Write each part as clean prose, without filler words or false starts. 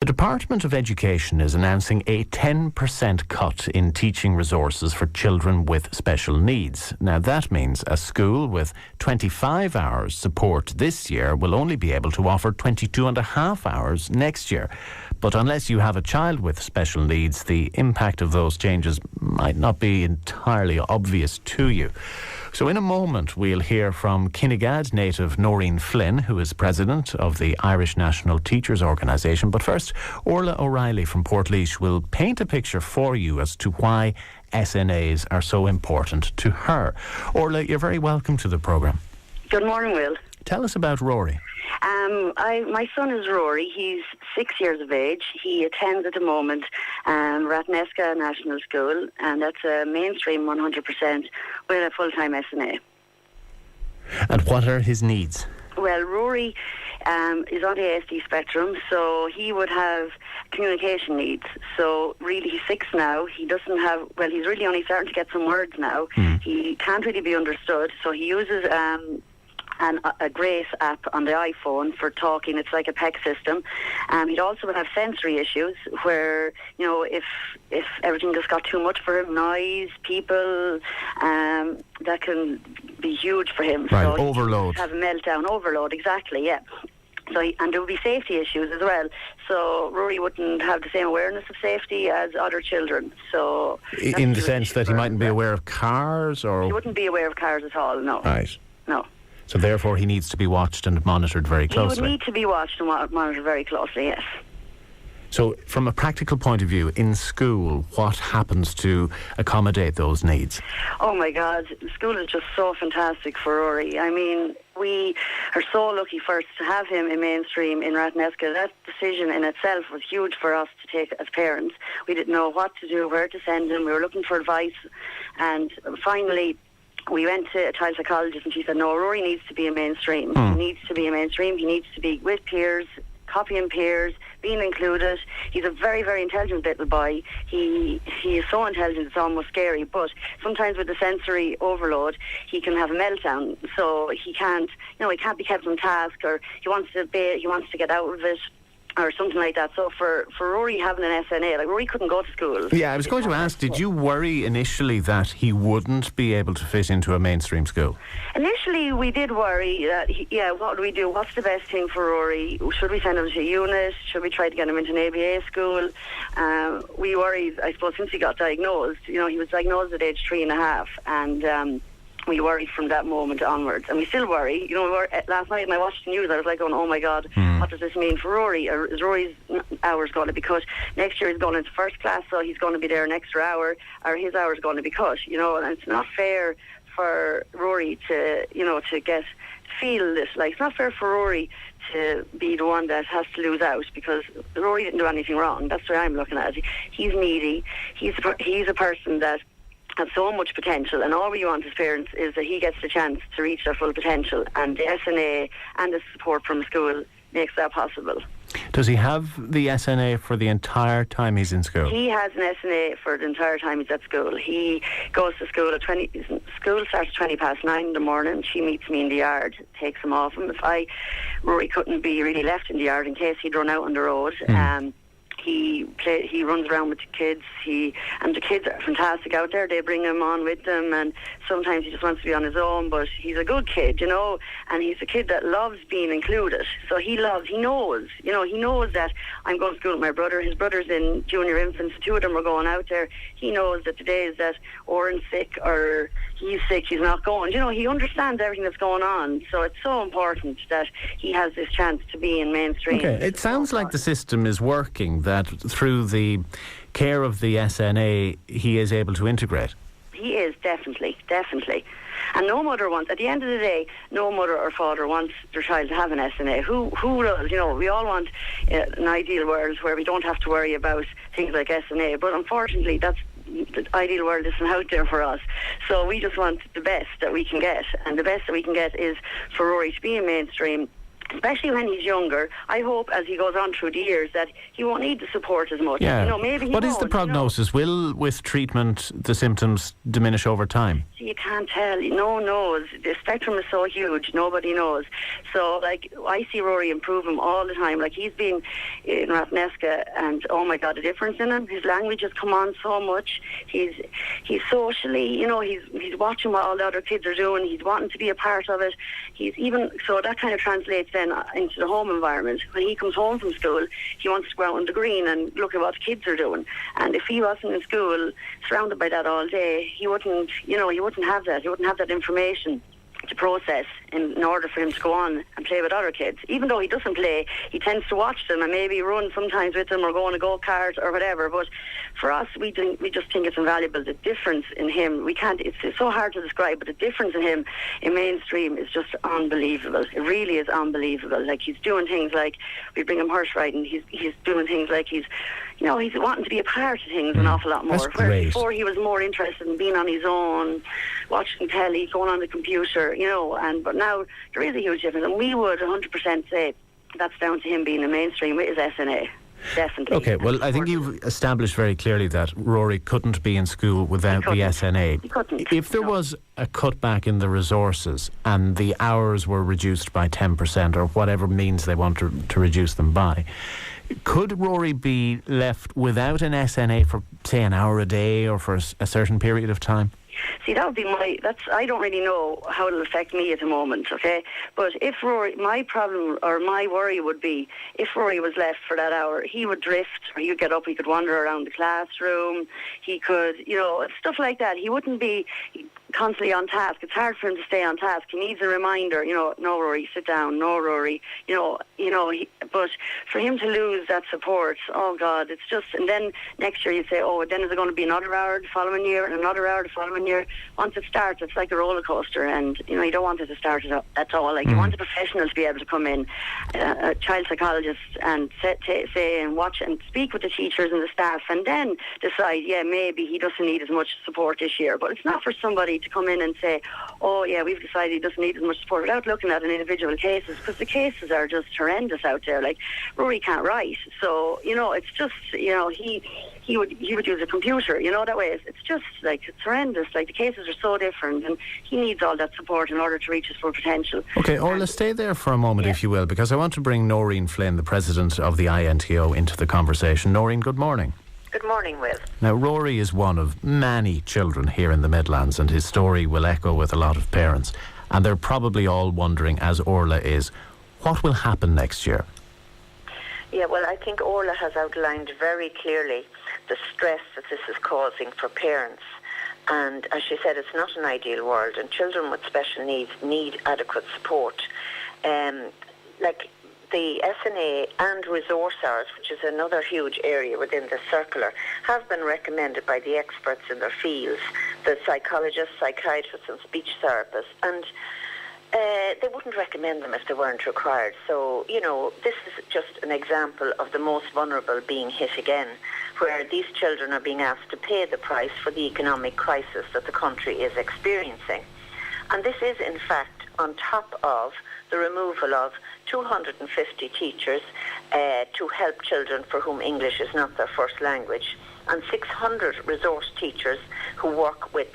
Department of Education is announcing a 10% cut in teaching resources for children with special needs. Now, that means a school with 25 hours support this year will only be able to offer 22.5 hours next year. But unless you have a child with special needs, the impact of those changes might not be entirely obvious to you. So in a moment, we'll hear from Kinnegad native Noreen Flynn, who is president of the Irish National Teachers Organisation. But first, Orlaith O'Reilly from Portlaoise will paint a picture for you as to why SNAs are so important to her. Orlaith, you're very welcome to the programme. Good morning, Will. Tell us about Ruairi. My son is Ruairi. He's 6 years of age. He attends at the moment Ratheniska National School, and that's a mainstream 100% with a full-time SNA. And what are his needs? Well, Ruairi is on the ASD spectrum, so he would have communication needs. So really, he's 6 now. He doesn't have, well, he's really only starting to get some words now. He can't really be understood, so he uses a Grace app on the iPhone for talking. It's like a PEC system. He'd also have sensory issues where, you know, if everything just got too much for him, noise, people, that can be huge for him. Right, so overload. Have a meltdown, overload, exactly, yeah. So, and there would be safety issues as well. So Ruairi wouldn't have the same awareness of safety as other children. So in the sense that he mightn't be aware of cars, or he wouldn't be aware of cars at all. No. Right. No. So therefore, he needs to be watched and monitored very closely. He would need to be watched and monitored very closely. Yes. So, from a practical point of view, in school, what happens to accommodate those needs? Oh my God, school is just so fantastic for Ruairi. I mean, we are so lucky first to have him in mainstream in Ratheniska. That decision in itself was huge for us to take as parents. We didn't know what to do, where to send him. We were looking for advice, and finally we went to a child psychologist, and she said, no, Ruairi needs to be in mainstream. He needs to be in mainstream. He needs to be with peers, copying peers, being included. He's a very, very intelligent little boy. He is so intelligent it's almost scary, but sometimes with the sensory overload he can have a meltdown, so he can't be kept on task, or he wants to get out of it or something like that. So for Ruairi having an SNA, like, Ruairi couldn't go to school. Yeah, I was going to ask, did you worry initially that he wouldn't be able to fit into a mainstream school? Initially we did worry that, what do we do? What's the best thing for Ruairi? Should we send him to a unit? Should we try to get him into an ABA school? We worried, I suppose, since he got diagnosed. You know, he was diagnosed at age 3.5, and we worried from that moment onwards, and we still worry. You know, last night when I watched the news, I was like going, oh my God, what does this mean for Ruairi? Or is Rory's hours going to be cut? Next year he's going into first class, so he's going to be there an extra hour, or his hours going to be cut, you know, and it's not fair for Ruairi to feel this. Like, it's not fair for Ruairi to be the one that has to lose out, because Ruairi didn't do anything wrong. That's the way I'm looking at it. He's needy. He's a person that has so much potential, and all we want as parents is that he gets the chance to reach their full potential, and the SNA and the support from school makes that possible. Does he have the SNA for the entire time he's in school? He has an SNA for the entire time he's at school. He goes to school at school starts at 9:20 in the morning. She meets me in the yard, takes him off him. Ruairi couldn't be really left in the yard in case he'd run out on the road. He runs around with the kids. And the kids are fantastic out there. They bring him on with them, and sometimes he just wants to be on his own, but he's a good kid, you know, and he's a kid that loves being included. So he knows that I'm going to school with my brother. His brother's in junior infants. The two of them are going out there. He knows that the days that Oren's sick or he's sick, he's not going. You know, he understands everything that's going on. So it's so important that he has this chance to be in mainstream. Okay, it sounds like the system is working, that through the care of the SNA he is able to integrate. He is, definitely. And no mother wants, at the end of the day, no mother or father wants their child to have an SNA. Who does? You know, we all want an ideal world where we don't have to worry about things like SNA, but unfortunately the ideal world isn't out there for us. So we just want the best that we can get, and the best that we can get is for Ruairi to be in mainstream, especially when he's younger. I hope as he goes on through the years that he won't need the support as much. Yeah. Maybe he What is won't, the prognosis? Will, with treatment, the symptoms diminish over time? You can't tell. No one knows. The spectrum is so huge, nobody knows. So, like, I see Ruairi improve him all the time. Like, he's been in Ratheniska, and oh my God, the difference in him. His language has come on so much. He's socially, he's watching what all the other kids are doing. He's wanting to be a part of it. So that kind of translates then into the home environment. When he comes home from school, he wants to go out on the green and look at what the kids are doing. And if he wasn't in school, surrounded by that all day, he wouldn't have that. He wouldn't have that information to process in order for him to go on and play with other kids. Even though he doesn't play, he tends to watch them and maybe run sometimes with them or go on a go-kart or whatever. But for us, we just think it's invaluable. The difference in him, it's so hard to describe, but the difference in him in mainstream is just unbelievable. It really is unbelievable. Like, he's doing things like, we bring him horse riding, he's doing things like he's wanting to be a part of things an awful lot more. That's great. Whereas before he was more interested in being on his own, watching telly, going on the computer, but now there is a huge difference, and we would 100% say that's down to him being a mainstream with his SNA. Definitely. Okay, well, I think you've established very clearly that Ruairi couldn't be in school without the SNA. He couldn't. If there was a cutback in the resources and the hours were reduced by 10% or whatever means they want to reduce them by, could Ruairi be left without an SNA for, say, an hour a day or for a certain period of time? See, that would be I don't really know how it'll affect me at the moment, okay? But if my problem or my worry would be, if Ruairi was left for that hour, he would drift, or he would get up, he could wander around the classroom, he could, stuff like that. He wouldn't be constantly on task. It's hard for him to stay on task. He needs a reminder, no, Ruairi, sit down, no, Ruairi, but for him to lose that support, oh God, it's just, and then next year you say, then is there going to be another hour the following year and another hour the following year? Once it starts, it's like a roller coaster, and you don't want it to start at all. Like, you want a professional to be able to come in, a child psychologist, and say and watch and speak with the teachers and the staff, and then decide, maybe he doesn't need as much support this year. But it's not for somebody to come in and say, we've decided he doesn't need as much support, without looking at an individual cases, because the cases are just horrendous out there. Like, Ruairi can't write, so it's just he would use a computer, that way. It's just like, it's horrendous. Like, the cases are so different, and he needs all that support in order to reach his full potential. Okay, Orla, stay there for a moment, if you will, because I want to bring Noreen Flynn, the president of the INTO, into the conversation. Noreen, good morning. Good morning, Will. Now, Ruairi is one of many children here in the Midlands, and his story will echo with a lot of parents. And they're probably all wondering, as Orla is, what will happen next year? Yeah, well, I think Orla has outlined very clearly the stress that this is causing for parents. And as she said, it's not an ideal world, and children with special needs need adequate support. Like the SNA and resource hours, which is another huge area within the circular, have been recommended by the experts in their fields, the psychologists, psychiatrists and speech therapists, and they wouldn't recommend them if they weren't required. So, this is just an example of the most vulnerable being hit again, where these children are being asked to pay the price for the economic crisis that the country is experiencing. And this is, in fact, on top of the removal of 250 teachers to help children for whom English is not their first language, and 600 resource teachers who work with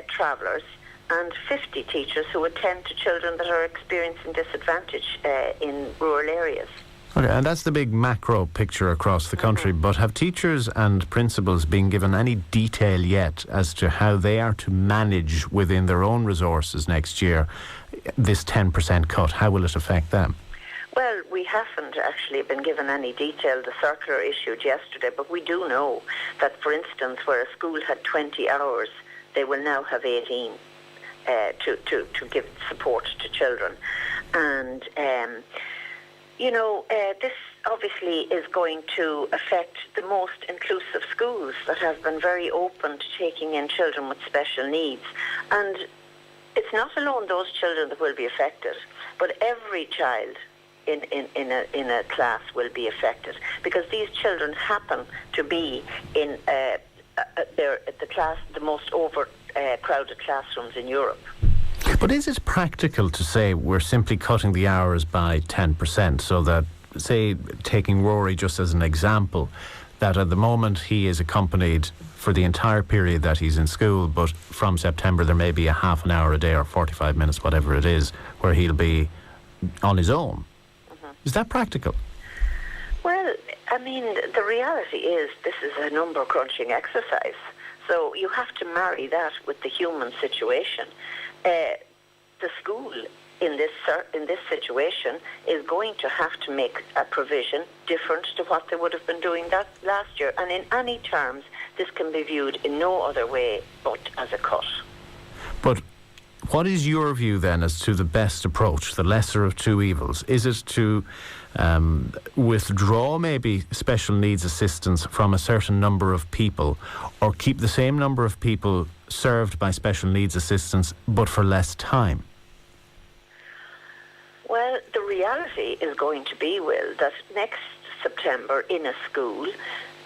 travellers, and 50 teachers who attend to children that are experiencing disadvantage in rural areas. Okay, and that's the big macro picture across the country, but have teachers and principals been given any detail yet as to how they are to manage within their own resources next year this 10% cut? How will it affect them? Well, we haven't actually been given any detail. The circular issued yesterday, but we do know that, for instance, where a school had 20 hours, they will now have 18 to give support to children. And this obviously is going to affect the most inclusive schools that have been very open to taking in children with special needs. And it's not alone those children that will be affected, but every child in a class will be affected, because these children happen to be in the most overcrowded classrooms in Europe. But is it practical to say we're simply cutting the hours by 10%, so that, say, taking Ruairi just as an example, that at the moment he is accompanied for the entire period that he's in school, but from September there may be a half an hour a day or 45 minutes, whatever it is, where he'll be on his own. Is that practical? Well, I mean, the reality is this is a number crunching exercise. So you have to marry that with the human situation. The school in this situation is going to have to make a provision different to what they would have been doing that last year. And in any terms, this can be viewed in no other way but as a cut. But what is your view then as to the best approach, the lesser of two evils? Is it to withdraw maybe special needs assistance from a certain number of people, or keep the same number of people served by special needs assistance but for less time? Well, the reality is going to be, Will, that next September in a school,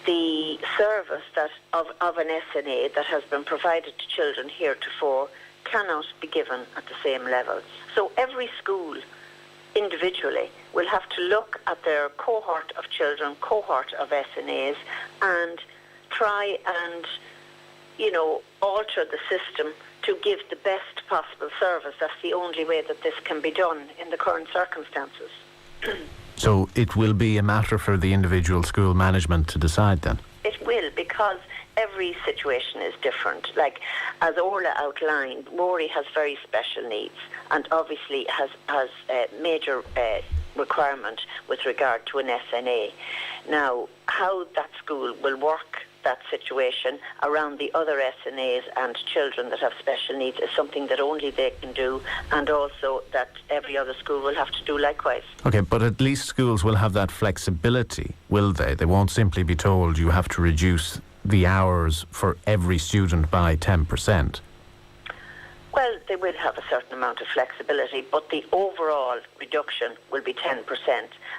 the service of an SNA that has been provided to children heretofore cannot be given at the same level. So every school individually will have to look at their cohort of children, cohort of SNAs, and try and, alter the system to give the best possible service. That's the only way that this can be done in the current circumstances. So it will be a matter for the individual school management to decide then? It will, because every situation is different. Like, as Orla outlined, Ruairi has very special needs and obviously has a major requirement with regard to an SNA. Now, how that school will work that situation around the other SNAs and children that have special needs is something that only they can do, and also that every other school will have to do likewise. Okay, but at least schools will have that flexibility, will they? They won't simply be told you have to reduce the hours for every student by 10%. Well, they will have a certain amount of flexibility, but the overall reduction will be 10%,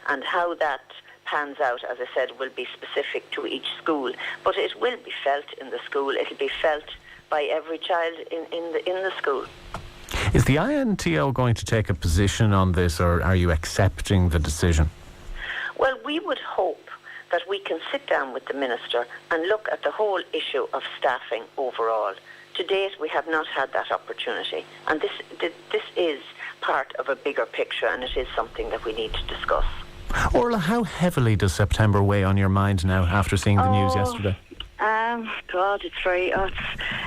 and how that pans out, as I said, will be specific to each school, but it will be felt in the school. It'll be felt by every child in the school. Is the INTO going to take a position on this, or are you accepting the decision? Well, we would hope that we can sit down with the Minister and look at the whole issue of staffing overall. To date, we have not had that opportunity, and this is part of a bigger picture, and it is something that we need to discuss. Orla, how heavily does September weigh on your mind now after seeing the news yesterday? God, it's very.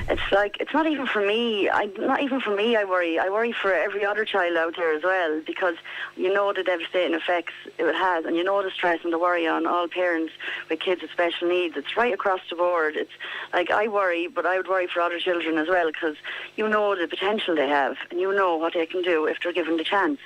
It's like, it's not even for me. Not even for me. I worry. I worry for every other child out there as well, because you know the devastating effects it has, and you know the stress and the worry on all parents with kids with special needs. It's right across the board. It's like, I worry, but I would worry for other children as well, because you know the potential they have, and you know what they can do if they're given the chance.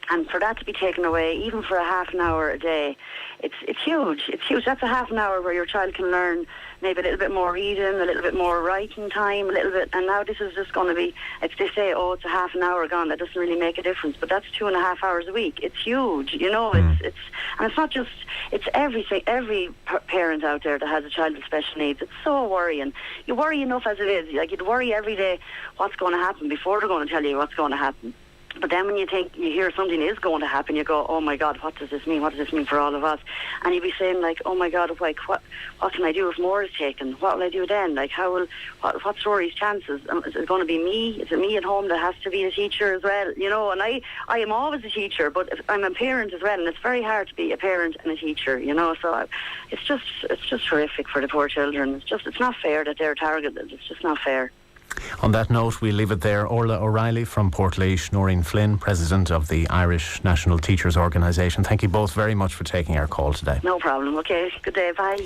And for that to be taken away, even for a half an hour a day, it's huge. It's huge. That's a half an hour where your child can learn maybe a little bit more reading, a little bit more writing time, a little bit. And now this is just going to be, if they say, oh, it's a half an hour gone, that doesn't really make a difference. But that's 2.5 hours a week. It's huge, you know. And it's not just, it's everything. Every parent out there that has a child with special needs, it's so worrying. You worry enough as it is. Like, you'd worry every day what's going to happen before they're going to tell you what's going to happen. But then when you hear something is going to happen, you go, oh my God, what does this mean? What does this mean for all of us? And you'd be saying, like, oh my God, like, what can I do if more is taken? What will I do then? Like, what's Ruairi's chances? Is it going to be me? Is it me at home that has to be a teacher as well? You know, and I am always a teacher, but I'm a parent as well, and it's very hard to be a parent and a teacher, you know. So it's just horrific for the poor children. It's not fair that they're targeted. It's just not fair. On that note, we'll leave it there. Orlaith O'Reilly from Portlaoise, Noreen Flynn, President of the Irish National Teachers Organisation. Thank you both very much for taking our call today. No problem. Okay, good day. Bye.